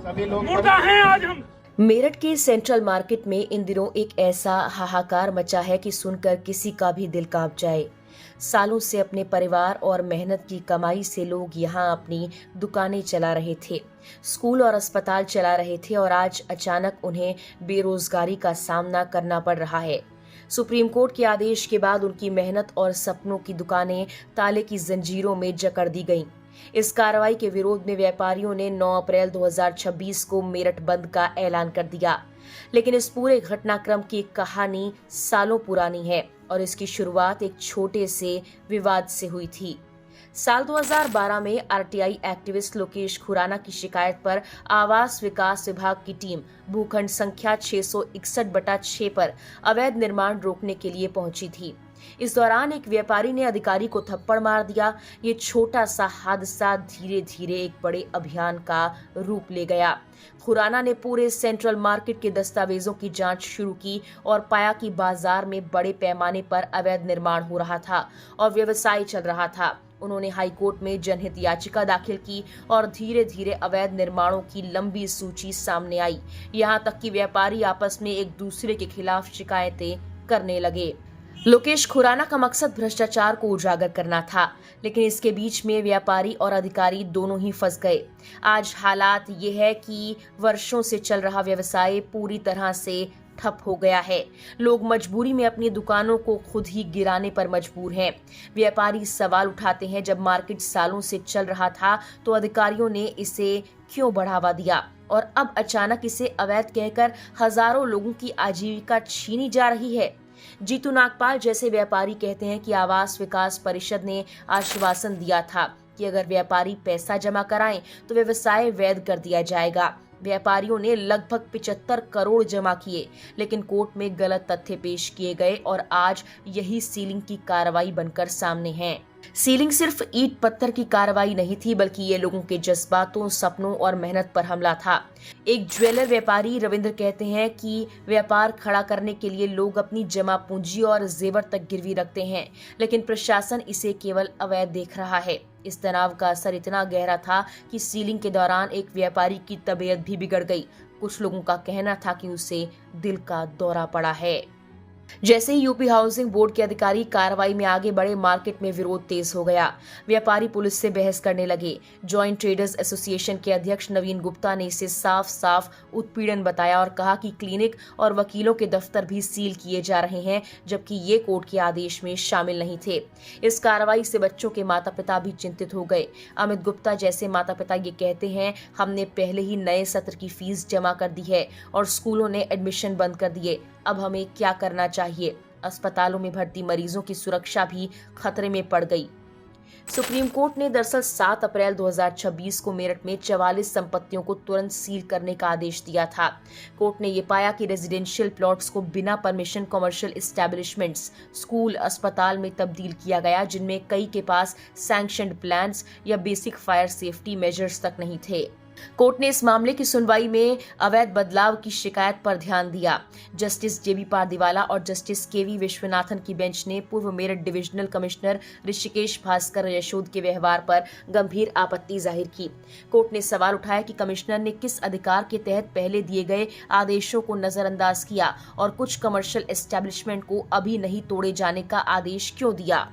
सभी लोग मुर्दा हैं आज हम। मेरठ के सेंट्रल मार्केट में इन दिनों एक ऐसा हाहाकार मचा है कि सुनकर किसी का भी दिल कांप जाए। सालों से अपने परिवार और मेहनत की कमाई से लोग यहां अपनी दुकानें चला रहे थे, स्कूल और अस्पताल चला रहे थे और आज अचानक उन्हें बेरोजगारी का सामना करना पड़ रहा है। सुप्रीम कोर्ट के आदेश के बाद उनकी मेहनत और सपनों की दुकानें ताले की जंजीरों में जकड़ दी गईं। इस कार्रवाई के विरोध में व्यापारियों ने 9 अप्रैल 2026 को मेरठ बंद का ऐलान कर दिया। लेकिन इस पूरे घटनाक्रम की एक कहानी सालों पुरानी है और इसकी शुरुआत एक छोटे से विवाद से हुई थी। साल 2012 में आरटीआई एक्टिविस्ट लोकेश खुराना की शिकायत पर आवास विकास विभाग की टीम भूखंड संख्या 661/6 पर अवैध निर्माण रोकने के लिए पहुंची थी। इस दौरान एक व्यापारी ने अधिकारी को थप्पड़ मार दिया। ये छोटा सा हादसा धीरे धीरे एक बड़े अभियान का रूप ले गया। खुराना ने पूरे सेंट्रल मार्केट के दस्तावेजों की जांच शुरू की और पाया कि बाजार में बड़े पैमाने पर अवैध निर्माण हो रहा था और व्यवसाय चल रहा था। उन्होंने हाईकोर्ट में जनहित याचिका दाखिल की और धीरे धीरे अवैध निर्माणों की लंबी सूची सामने आई। यहां तक कि व्यापारी आपस में एक दूसरे के खिलाफ शिकायतें करने लगे। लोकेश खुराना का मकसद भ्रष्टाचार को उजागर करना था, लेकिन इसके बीच में व्यापारी और अधिकारी दोनों ही फंस गए। आज हालात ये है कि वर्षों से चल रहा व्यवसाय पूरी तरह से ठप हो गया है। लोग मजबूरी में अपनी दुकानों को खुद ही गिराने पर मजबूर हैं। व्यापारी सवाल उठाते हैं, जब मार्केट सालों से चल रहा था तो अधिकारियों ने इसे क्यों बढ़ावा दिया और अब अचानक इसे अवैध कहकर हजारों लोगों की आजीविका छीनी जा रही है। जीतू नागपाल जैसे व्यापारी कहते हैं कि आवास विकास परिषद ने आश्वासन दिया था कि अगर व्यापारी पैसा जमा कराएं तो व्यवसाय वैध कर दिया जाएगा। व्यापारियों ने लगभग 75 करोड़ जमा किए, लेकिन कोर्ट में गलत तथ्य पेश किए गए और आज यही सीलिंग की कार्रवाई बनकर सामने है। सीलिंग सिर्फ ईंट पत्थर की कार्रवाई नहीं थी, बल्कि ये लोगों के जज्बातों, सपनों और मेहनत पर हमला था। एक ज्वेलर व्यापारी रविंद्र कहते हैं कि व्यापार खड़ा करने के लिए लोग अपनी जमा पूंजी और जेवर तक गिरवी रखते हैं, लेकिन प्रशासन इसे केवल अवैध देख रहा है। इस तनाव का असर इतना गहरा था कि सीलिंग के दौरान एक व्यापारी की तबीयत भी बिगड़ गई। कुछ लोगों का कहना था कि उसे दिल का दौरा पड़ा है। जैसे ही यूपी हाउसिंग बोर्ड के अधिकारी कार्रवाई में आगे बढ़े, मार्केट में विरोध तेज हो गया। व्यापारी पुलिस से बहस करने लगे। जॉइंट ट्रेडर्स एसोसिएशन के अध्यक्ष नवीन गुप्ता ने इसे साफ साफ उत्पीड़न बताया और कहा कि क्लिनिक और वकीलों के दफ्तर भी सील किए जा रहे हैं, जबकि ये कोर्ट के आदेश में शामिल नहीं थे। इस कार्रवाई से बच्चों के माता पिता भी चिंतित हो गए। अमित गुप्ता जैसे माता पिता ये कहते हैं, हमने पहले ही नए सत्र की फीस जमा कर दी है और स्कूलों ने एडमिशन बंद कर दिए। अब हमें क्या करना चाहिए? अस्पतालों में भर्ती मरीजों की सुरक्षा भी खतरे में पड़ गई। सुप्रीम कोर्ट ने दरअसल 7 अप्रैल 2026 को मेरठ में 44 संपत्तियों को तुरंत सील करने का आदेश दिया था। कोर्ट ने ये पाया कि रेजिडेंशियल प्लॉट्स को बिना परमिशन कमर्शियल एस्टेब्लिशमेंट्स, स्कूल, अस्पताल में तब्दील किया गया, जिनमें कई के पास सैंक्शनड प्लान्स या बेसिक फायर सेफ्टी मेजर्स तक नहीं थे। कोर्ट ने इस मामले की सुनवाई में अवैध बदलाव की शिकायत पर ध्यान दिया। जस्टिस जेबी पारदीवाला और जस्टिस केवी विश्वनाथन की बेंच ने पूर्व मेरठ डिविजनल कमिश्नर ऋषिकेश भास्कर यशोद के व्यवहार पर गंभीर आपत्ति जाहिर की। कोर्ट ने सवाल उठाया कि कमिश्नर ने किस अधिकार के तहत पहले दिए गए आदेशों को नजरअंदाज किया और कुछ कमर्शियल एस्टेब्लिशमेंट को अभी नहीं तोड़े जाने का आदेश क्यों दिया।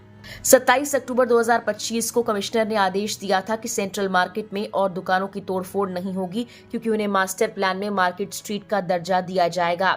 27 अक्टूबर 2025 को कमिश्नर ने आदेश दिया था कि सेंट्रल मार्केट में और दुकानों की तोड़फोड़ नहीं होगी, क्योंकि उन्हें मास्टर प्लान में मार्केट स्ट्रीट का दर्जा दिया जाएगा।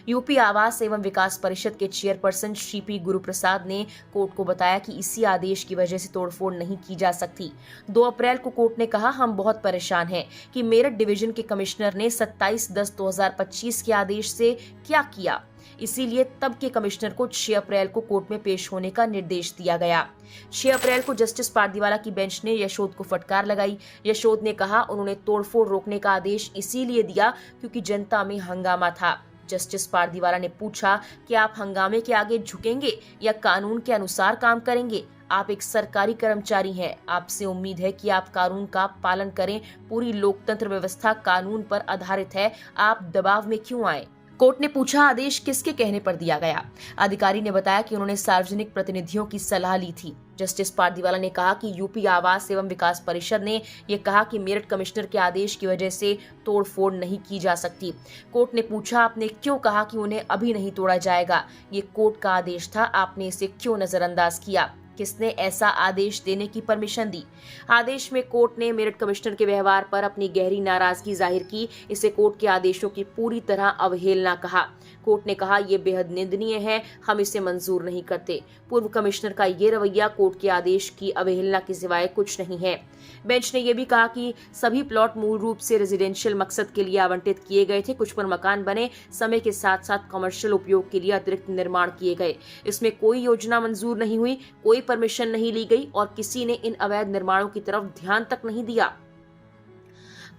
यूपी आवास एवं विकास परिषद के चेयरपर्सन श्रीपी गुरुप्रसाद ने कोर्ट को बताया कि इसी आदेश की वजह से तोड़फोड़ नहीं की जा सकती। 2 अप्रैल को कोर्ट ने कहा, हम बहुत परेशान हैं कि मेरठ डिवीजन के कमिश्नर ने 27/10/2025 के आदेश से क्या किया। इसीलिए तब के कमिश्नर को 6 अप्रैल को कोर्ट में पेश होने का निर्देश दिया गया। 6 अप्रैल को जस्टिस पारदीवाला की बेंच ने यशोद को फटकार लगाई। यशोद ने कहा, उन्होंने तोड़फोड़ रोकने का आदेश इसीलिए दिया क्योंकि जनता में हंगामा था। जस्टिस पारदीवाला ने पूछा कि आप हंगामे के आगे झुकेंगे या कानून के अनुसार काम करेंगे? आप एक सरकारी कर्मचारी हैं, आपसे उम्मीद है कि आप कानून का पालन करें। पूरी लोकतंत्र व्यवस्था कानून पर आधारित है, आप दबाव में क्यों आए? कोर्ट ने पूछा, आदेश किसके कहने पर दिया गया। अधिकारी ने बताया कि उन्होंने सार्वजनिक प्रतिनिधियों की सलाह ली थी। जस्टिस पारदीवाला ने कहा कि यूपी आवास एवं विकास परिषद ने यह कहा कि मेरठ कमिश्नर के आदेश की वजह से तोड़फोड़ नहीं की जा सकती। कोर्ट ने पूछा, आपने क्यों कहा कि उन्हें अभी नहीं तोड़ा जाएगा? ये कोर्ट का आदेश था, आपने इसे क्यों नजरअंदाज किया? किसने ऐसा आदेश देने की परमिशन दी? आदेश में कोर्ट ने मेरठ कमिश्नर के व्यवहार पर अपनी गहरी नाराजगी जाहिर की। इसे कोर्ट के आदेशों की पूरी तरह अवहेलना कहा। कोर्ट ने कहा, यह बेहद निंदनीय है, हम इसे मंजूर नहीं करते। पूर्व कमिश्नर का ये रवैया कोर्ट के आदेश की अवहेलना के सिवाय कुछ नहीं है। बेंच ने यह भी कहा कि सभी प्लॉट मूल रूप से रेजिडेंशियल मकसद के लिए आवंटित किए गए थे। कुछ पर मकान बने, समय के साथ साथ कमर्शियल उपयोग के लिए अतिरिक्त निर्माण किए गए। इसमें कोई योजना मंजूर नहीं हुई, कोई परमिशन नहीं ली गई और किसी ने इन अवैध निर्माणों की तरफ ध्यान तक नहीं दिया।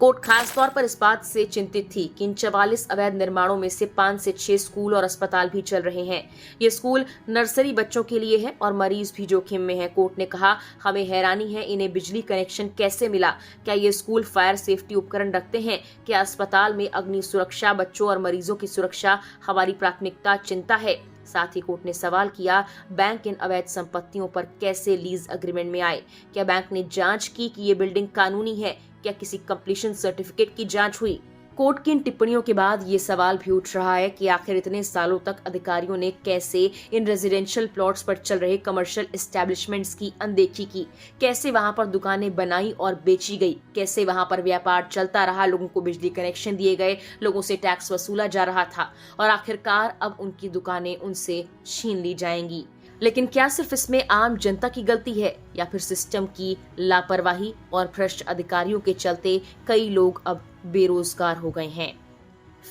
कोर्ट खास तौर पर इस बात से चिंतित थी कि इन 44 अवैध निर्माणों में से 5 से 6 स्कूल और अस्पताल भी चल रहे हैं। ये स्कूल नर्सरी बच्चों के लिए है और मरीज भी जोखिम में है। कोर्ट ने कहा, हमें हैरानी है, इन्हें बिजली कनेक्शन कैसे मिला? क्या ये स्कूल फायर सेफ्टी उपकरण रखते हैं? क्या अस्पताल में अग्नि सुरक्षा, बच्चों और मरीजों की सुरक्षा हमारी प्राथमिकता चिंता है? साथ ही कोर्ट ने सवाल किया, बैंक इन अवैध संपत्तियों पर कैसे लीज एग्रीमेंट में आए? क्या बैंक ने जांच की कि ये बिल्डिंग कानूनी है? क्या किसी कंप्लीशन सर्टिफिकेट की जांच हुई? कोर्ट की इन टिप्पणियों के बाद ये सवाल भी उठ रहा है कि आखिर इतने सालों तक अधिकारियों ने कैसे इन रेजिडेंशियल प्लॉट्स पर चल रहे कमर्शियल एस्टेब्लिशमेंट्स की अनदेखी की? कैसे वहां पर दुकानें बनाई और बेची गई? कैसे वहां पर व्यापार चलता रहा? लोगों को बिजली कनेक्शन दिए गए, लोगों से टैक्स वसूला जा रहा था और आखिरकार अब उनकी दुकानें उनसे छीन ली जाएंगी। लेकिन क्या सिर्फ इसमें आम जनता की गलती है या फिर सिस्टम की लापरवाही और भ्रष्ट अधिकारियों के चलते कई लोग अब बेरोजगार हो गए हैं?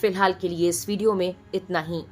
फिलहाल के लिए इस वीडियो में इतना ही।